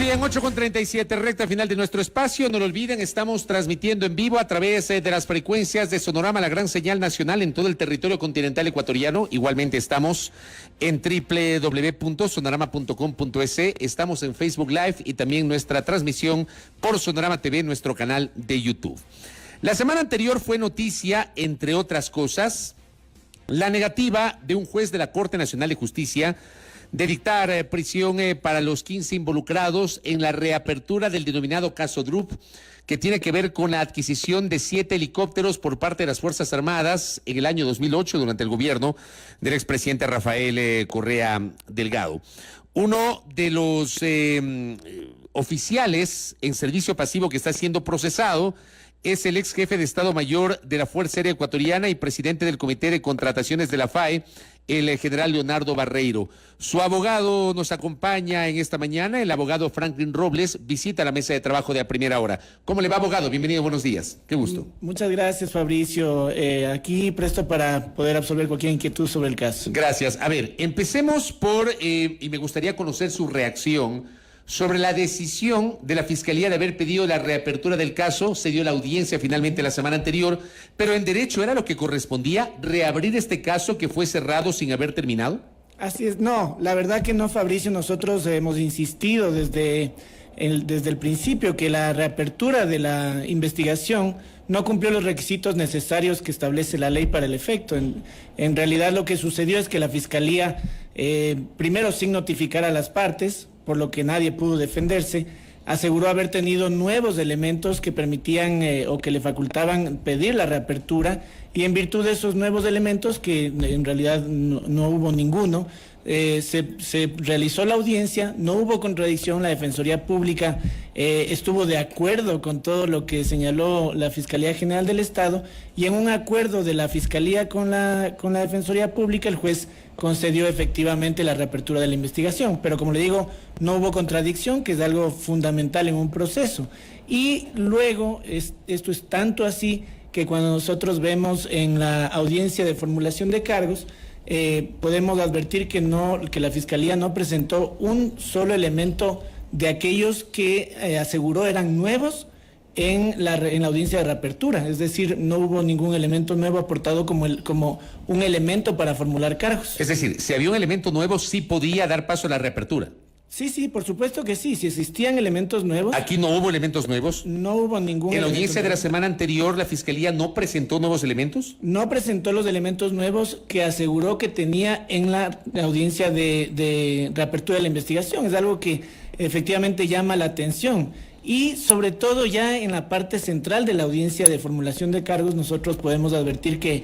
bien, 8:37, recta final de nuestro espacio. No lo olviden, estamos transmitiendo en vivo a través de las frecuencias de Sonorama, la gran señal nacional en todo el territorio continental ecuatoriano. Igualmente estamos en www.sonorama.com.es. Estamos en Facebook Live y también nuestra transmisión por Sonorama TV, nuestro canal de YouTube. La semana anterior fue noticia, entre otras cosas, la negativa de un juez de la Corte Nacional de Justicia de dictar prisión para los 15 involucrados en la reapertura del denominado caso Drup, que tiene que ver con la adquisición de 7 helicópteros por parte de las Fuerzas Armadas en el año 2008 durante el gobierno del expresidente Rafael Correa Delgado. Uno de los oficiales en servicio pasivo que está siendo procesado es el ex jefe de Estado Mayor de la Fuerza Aérea Ecuatoriana y presidente del Comité de Contrataciones de la FAE, el general Leonardo Barreiro. Su abogado nos acompaña en esta mañana, el abogado Franklin Robles, visita la mesa de trabajo de A Primera Hora. ¿Cómo le va, abogado? Bienvenido, buenos días. Qué gusto. Muchas gracias, Fabricio. Aquí presto para poder absorber cualquier inquietud sobre el caso. Gracias. A ver, empecemos por, y me gustaría conocer su reacción sobre la decisión de la Fiscalía de haber pedido la reapertura del caso. Se dio la audiencia finalmente la semana anterior, pero en derecho era lo que correspondía, reabrir este caso que fue cerrado sin haber terminado. Así es, no, la verdad que no, Fabricio. Nosotros hemos insistido desde el principio que la reapertura de la investigación no cumplió los requisitos necesarios que establece la ley para el efecto. En realidad lo que sucedió es que la Fiscalía, primero sin notificar a las partes, por lo que nadie pudo defenderse, aseguró haber tenido nuevos elementos que permitían o que le facultaban pedir la reapertura, y en virtud de esos nuevos elementos, que en realidad no hubo ninguno, se realizó la audiencia, no hubo contradicción, la Defensoría Pública estuvo de acuerdo con todo lo que señaló la Fiscalía General del Estado, y en un acuerdo de la Fiscalía con la Defensoría Pública, el juez concedió efectivamente la reapertura de la investigación. Pero como le digo, no hubo contradicción, que es algo fundamental en un proceso. Y luego, esto es tanto así que cuando nosotros vemos en la audiencia de formulación de cargos, podemos advertir que la Fiscalía no presentó un solo elemento de aquellos que aseguró eran nuevos en la audiencia de reapertura. Es decir, no hubo ningún elemento nuevo aportado como un elemento para formular cargos. Es decir, si había un elemento nuevo, sí podía dar paso a la reapertura. Sí, por supuesto que sí. Si existían elementos nuevos. ¿Aquí no hubo elementos nuevos? No hubo ningún. ¿En la audiencia de la semana anterior la Fiscalía no presentó nuevos elementos? No presentó los elementos nuevos que aseguró que tenía en la audiencia de reapertura de la investigación. Es algo que efectivamente llama la atención. Y sobre todo ya en la parte central de la audiencia de formulación de cargos, nosotros podemos advertir que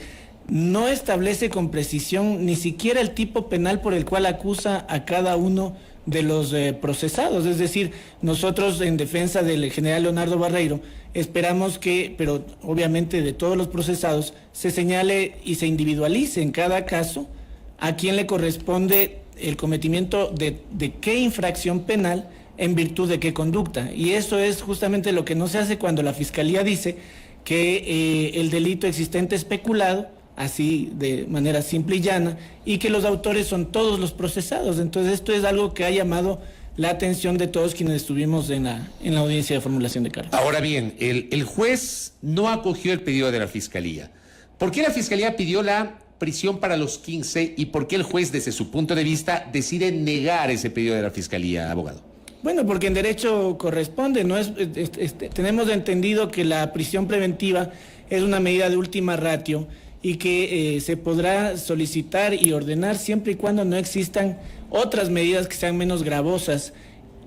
no establece con precisión ni siquiera el tipo penal por el cual acusa a cada uno de los procesados. Es decir, nosotros en defensa del general Leonardo Barreiro esperamos que, pero obviamente de todos los procesados, se señale y se individualice en cada caso a quién le corresponde el cometimiento de qué infracción penal en virtud de qué conducta. Y eso es justamente lo que no se hace cuando la Fiscalía dice que el delito existente es peculado, así de manera simple y llana, y que los autores son todos los procesados. Entonces esto es algo que ha llamado la atención de todos quienes estuvimos en la audiencia de formulación de cargos. Ahora bien, el juez no acogió el pedido de la Fiscalía. ¿Por qué la Fiscalía pidió la prisión para los 15 y por qué el juez, desde su punto de vista, decide negar ese pedido de la Fiscalía, abogado? Bueno, porque en derecho corresponde, ¿no? Tenemos entendido que la prisión preventiva es una medida de última ratio y que se podrá solicitar y ordenar siempre y cuando no existan otras medidas que sean menos gravosas.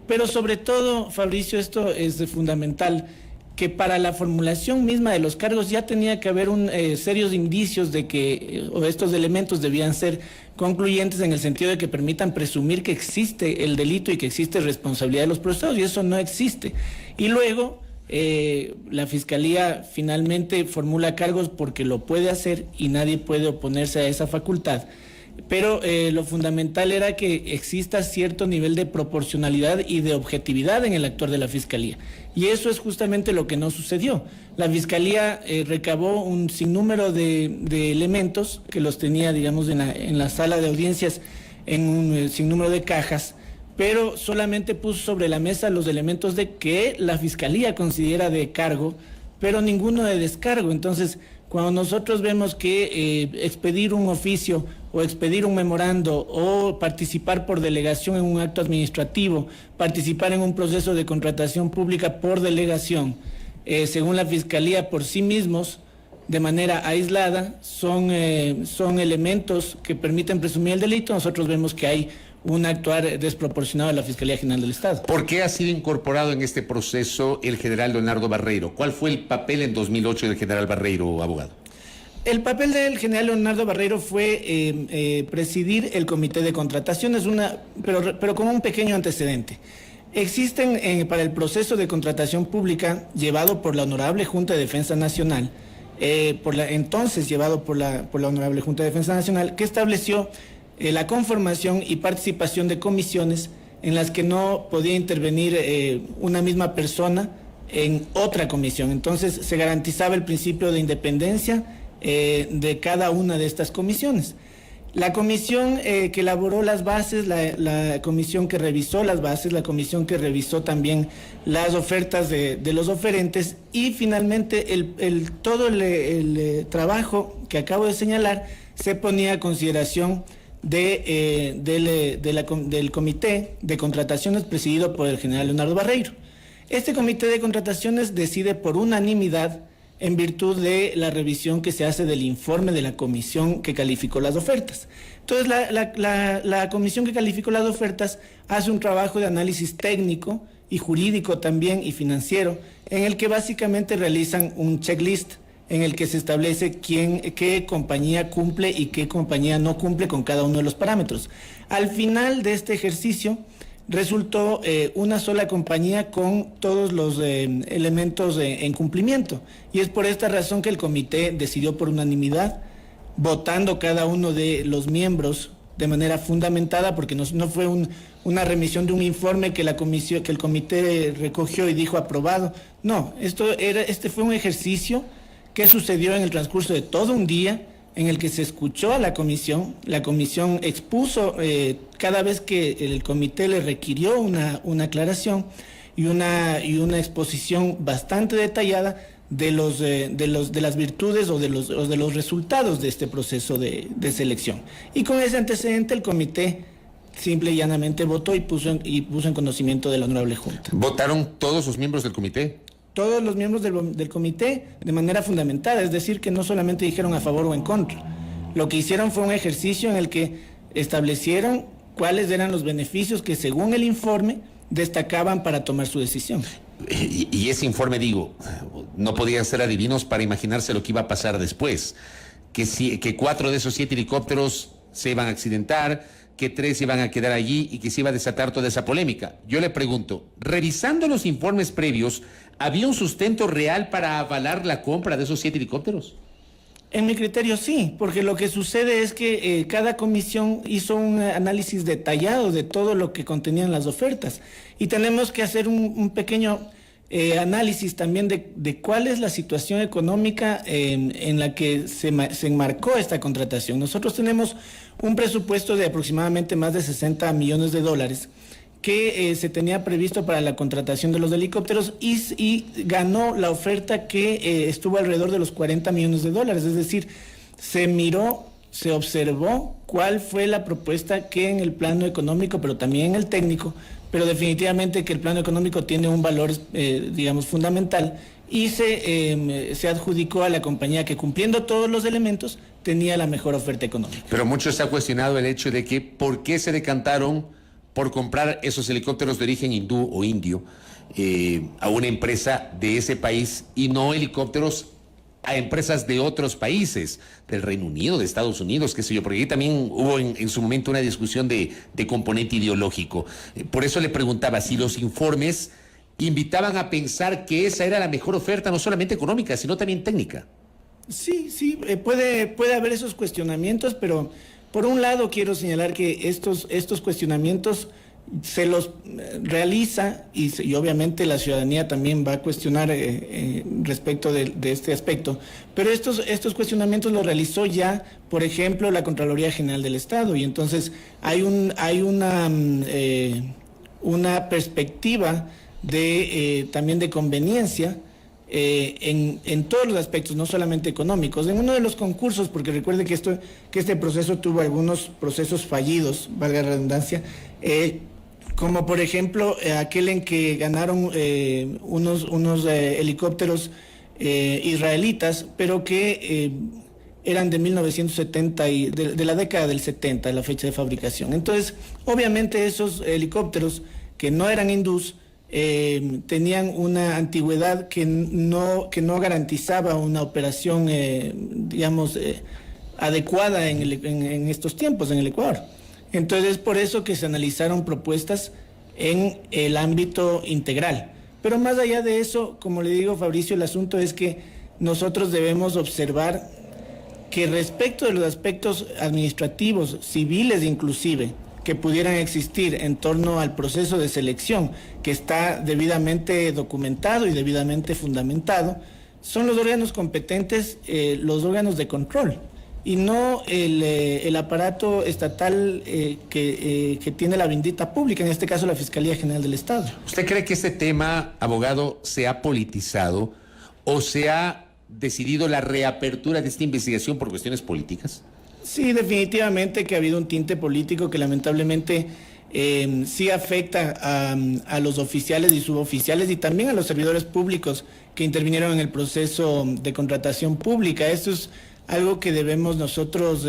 Pero sobre todo, Fabricio, esto es fundamental, que para la formulación misma de los cargos ya tenía que haber serios indicios de que estos elementos debían ser concluyentes en el sentido de que permitan presumir que existe el delito y que existe responsabilidad de los procesados, y eso no existe. Y luego la Fiscalía finalmente formula cargos porque lo puede hacer y nadie puede oponerse a esa facultad. Pero lo fundamental era que exista cierto nivel de proporcionalidad y de objetividad en el actuar de la Fiscalía. Y eso es justamente lo que no sucedió. La Fiscalía recabó un sinnúmero de elementos que los tenía, digamos, en la sala de audiencias en un sinnúmero de cajas, pero solamente puso sobre la mesa los elementos de que la Fiscalía considera de cargo, pero ninguno de descargo. Entonces, cuando nosotros vemos que expedir un oficio o expedir un memorando o participar por delegación en un acto administrativo, participar en un proceso de contratación pública por delegación, según la Fiscalía por sí mismos, de manera aislada, son elementos que permiten presumir el delito, nosotros vemos que hay un actuar desproporcionado de la Fiscalía General del Estado. ¿Por qué ha sido incorporado en este proceso el general Leonardo Barreiro? ¿Cuál fue el papel en 2008 del general Barreiro, abogado? El papel del general Leonardo Barreiro fue presidir el comité de contrataciones, pero con un pequeño antecedente. Existen para el proceso de contratación pública llevado por la Honorable Junta de Defensa Nacional, llevado por la Honorable Junta de Defensa Nacional, que estableció la conformación y participación de comisiones en las que no podía intervenir una misma persona en otra comisión. Entonces se garantizaba el principio de independencia de cada una de estas comisiones. La comisión que elaboró las bases, la comisión que revisó las bases, la comisión que revisó también las ofertas de los oferentes y finalmente todo el trabajo que acabo de señalar se ponía a consideración del comité de contrataciones presidido por el general Leonardo Barreiro. Este comité de contrataciones decide por unanimidad en virtud de la revisión que se hace del informe de la comisión que calificó las ofertas. Entonces, la comisión que calificó las ofertas hace un trabajo de análisis técnico y jurídico también y financiero, en el que básicamente realizan un checklist en el que se establece qué compañía cumple y qué compañía no cumple con cada uno de los parámetros. Al final de este ejercicio resultó una sola compañía con todos los elementos en cumplimiento. Y es por esta razón que el comité decidió por unanimidad, votando cada uno de los miembros de manera fundamentada, porque no fue una remisión de un informe que el comité recogió y dijo aprobado. No, este fue un ejercicio que sucedió en el transcurso de todo un día, en el que se escuchó a la comisión expuso cada vez que el comité le requirió una aclaración y una exposición bastante detallada de las virtudes o de los resultados de este proceso de selección. Y con ese antecedente el comité simple y llanamente votó y puso en conocimiento de la Honorable Junta. ¿Votaron todos los miembros del comité? Todos los miembros del comité de manera fundamentada, es decir, que no solamente dijeron a favor o en contra. Lo que hicieron fue un ejercicio en el que establecieron cuáles eran los beneficios que según el informe destacaban para tomar su decisión. Y ese informe, no podían ser adivinos para imaginarse lo que iba a pasar después. Que 4 de esos 7 helicópteros se iban a accidentar, que 3 iban a quedar allí y que se iba a desatar toda esa polémica. Yo le pregunto, revisando los informes previos, ¿había un sustento real para avalar la compra de esos 7 helicópteros? En mi criterio sí, porque lo que sucede es que cada comisión hizo un análisis detallado de todo lo que contenían las ofertas y tenemos que hacer un pequeño análisis también de cuál es la situación económica en la que se enmarcó esta contratación. Nosotros tenemos un presupuesto de aproximadamente más de $60 millones que se tenía previsto para la contratación de los helicópteros y ganó la oferta que estuvo alrededor de los $40 millones, es decir, se miró, se observó cuál fue la propuesta que en el plano económico, pero también en el técnico, pero definitivamente que el plano económico tiene un valor, fundamental, y se adjudicó a la compañía que, cumpliendo todos los elementos, tenía la mejor oferta económica. Pero mucho se ha cuestionado el hecho de que por qué se decantaron por comprar esos helicópteros de origen hindú o indio a una empresa de ese país y no helicópteros a empresas de otros países, del Reino Unido, de Estados Unidos, qué sé yo, porque ahí también hubo en su momento una discusión de componente ideológico. Por eso le preguntaba si los informes invitaban a pensar que esa era la mejor oferta, no solamente económica, sino también técnica. Sí, puede haber esos cuestionamientos, pero por un lado quiero señalar que estos cuestionamientos se los realiza y obviamente la ciudadanía también va a cuestionar respecto de este aspecto, pero estos cuestionamientos los realizó ya, por ejemplo, la Contraloría General del Estado, y entonces hay una una perspectiva de también de conveniencia en todos los aspectos, no solamente económicos. En uno de los concursos, porque recuerde que este proceso tuvo algunos procesos fallidos, valga la redundancia, como por ejemplo aquel en que ganaron unos helicópteros israelitas, pero que eran de 1970 y de la década del 70, la fecha de fabricación. Entonces, obviamente esos helicópteros que no eran hindús tenían una antigüedad que no garantizaba una operación, digamos, adecuada en estos tiempos en el Ecuador. Entonces, es por eso que se analizaron propuestas en el ámbito integral. Pero más allá de eso, como le digo, Fabricio, el asunto es que nosotros debemos observar que respecto de los aspectos administrativos, civiles inclusive, que pudieran existir en torno al proceso de selección, que está debidamente documentado y debidamente fundamentado, son los órganos competentes, los órganos de control, y no el aparato estatal que tiene la bendita pública, en este caso la Fiscalía General del Estado. ¿Usted cree que este tema, abogado, se ha politizado o se ha decidido la reapertura de esta investigación por cuestiones políticas? Sí, definitivamente que ha habido un tinte político que lamentablemente sí afecta a los oficiales y suboficiales y también a los servidores públicos que intervinieron en el proceso de contratación pública. Esto es algo que debemos nosotros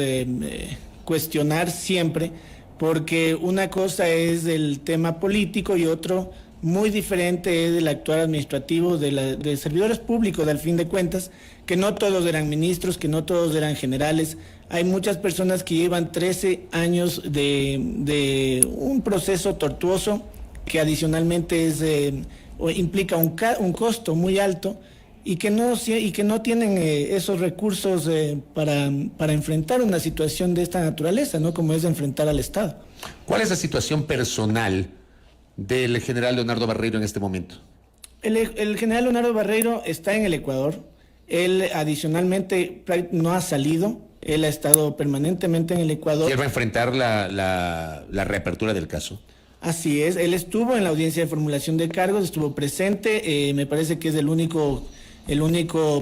cuestionar siempre, porque una cosa es el tema político y otro muy diferente es el actuar administrativo de servidores públicos, al fin de cuentas, que no todos eran ministros, que no todos eran generales. Hay muchas personas que llevan 13 años de un proceso tortuoso que adicionalmente implica un costo muy alto y que no tienen esos recursos para enfrentar una situación de esta naturaleza, ¿no? Como es enfrentar al Estado. ¿Cuál es la situación personal del general Leonardo Barreiro en este momento? El general Leonardo Barreiro está en el Ecuador. Él adicionalmente no ha salido. Él ha estado permanentemente en el Ecuador. ¿Y él va a enfrentar la reapertura del caso? Así es. Él estuvo en la audiencia de formulación de cargos, estuvo presente. Me parece que es el único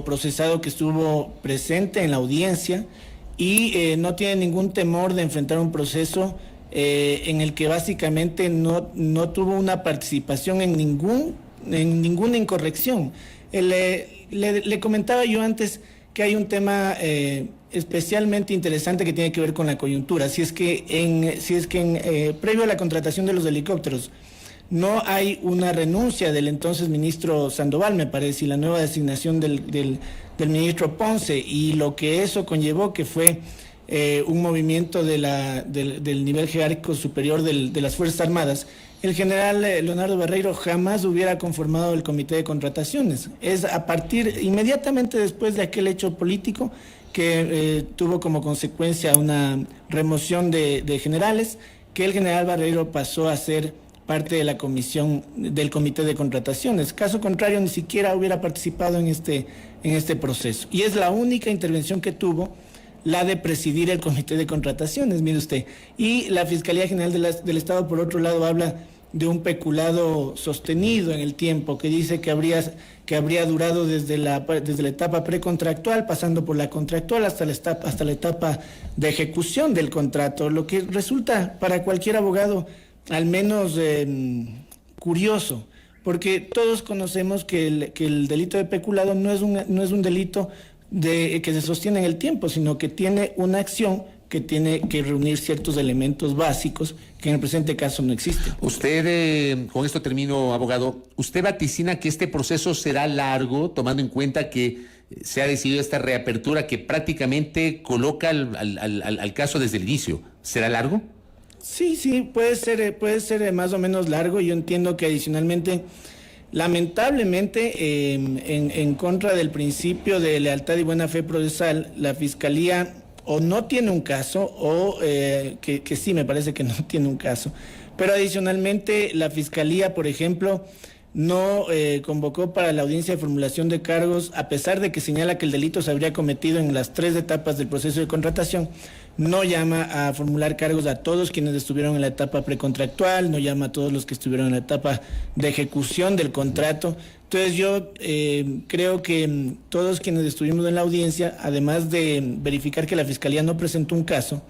procesado que estuvo presente en la audiencia y no tiene ningún temor de enfrentar un proceso en el que básicamente no tuvo una participación en ninguna incorrección. Le comentaba yo antes que hay un tema especialmente interesante que tiene que ver con la coyuntura. Si es que previo a la contratación de los helicópteros no hay una renuncia del entonces ministro Sandoval, me parece, y la nueva designación del ministro Ponce, y lo que eso conllevó, que fue un movimiento del nivel jerárquico superior de las Fuerzas Armadas, el general Leonardo Barreiro jamás hubiera conformado el comité de contrataciones. Es inmediatamente después de aquel hecho político que tuvo como consecuencia una remoción de generales, que el general Barreiro pasó a ser parte de la comisión del comité de contrataciones. Caso contrario, ni siquiera hubiera participado en este proceso. Y es la única intervención que tuvo, la de presidir el comité de contrataciones, mire usted. Y la Fiscalía General del Estado, por otro lado, habla de un peculado sostenido en el tiempo, que dice que habría durado desde la etapa precontractual, pasando por la contractual hasta la etapa de ejecución del contrato, lo que resulta para cualquier abogado al menos curioso, porque todos conocemos que el delito de peculado no es un delito que se sostiene en el tiempo, sino que tiene una acción que tiene que reunir ciertos elementos básicos que en el presente caso no existen. Usted, con esto termino, abogado, ¿usted vaticina que este proceso será largo, tomando en cuenta que se ha decidido esta reapertura que prácticamente coloca al caso desde el inicio? ¿Será largo? Sí, puede ser más o menos largo. Yo entiendo que adicionalmente, lamentablemente, en contra del principio de lealtad y buena fe procesal, la Fiscalía o no tiene un caso o que sí, me parece que no tiene un caso. Pero adicionalmente, la Fiscalía, por ejemplo, no convocó para la audiencia de formulación de cargos, a pesar de que señala que el delito se habría cometido en las 3 etapas del proceso de contratación, no llama a formular cargos a todos quienes estuvieron en la etapa precontractual, no llama a todos los que estuvieron en la etapa de ejecución del contrato. Entonces yo creo que todos quienes estuvimos en la audiencia, además de verificar que la Fiscalía no presentó un caso,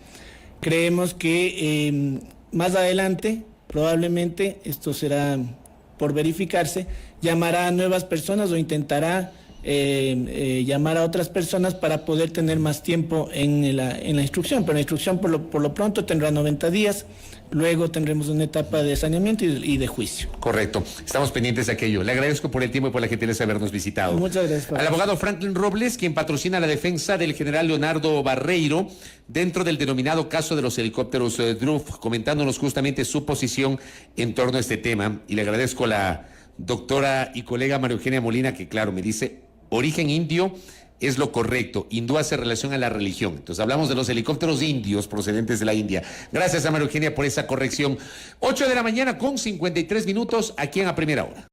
creemos que más adelante, probablemente, esto será por verificarse, llamará a nuevas personas o intentará llamar a otras personas para poder tener más tiempo en la instrucción. Pero la instrucción por lo pronto tendrá 90 días, luego tendremos una etapa de saneamiento y de juicio. Correcto, estamos pendientes de aquello. Le agradezco por el tiempo y por la gentileza de habernos visitado. Muchas gracias, Pablo. Al abogado Franklin Robles, quien patrocina la defensa del general Leonardo Barreiro dentro del denominado caso de los helicópteros DRUF, comentándonos justamente su posición en torno a este tema. Y le agradezco a la doctora y colega María Eugenia Molina, que claro, me dice, origen indio es lo correcto, hindú hace relación a la religión. Entonces hablamos de los helicópteros indios procedentes de la India. Gracias a María Eugenia por esa corrección. 8 de la mañana con 53 minutos aquí en A Primera Hora.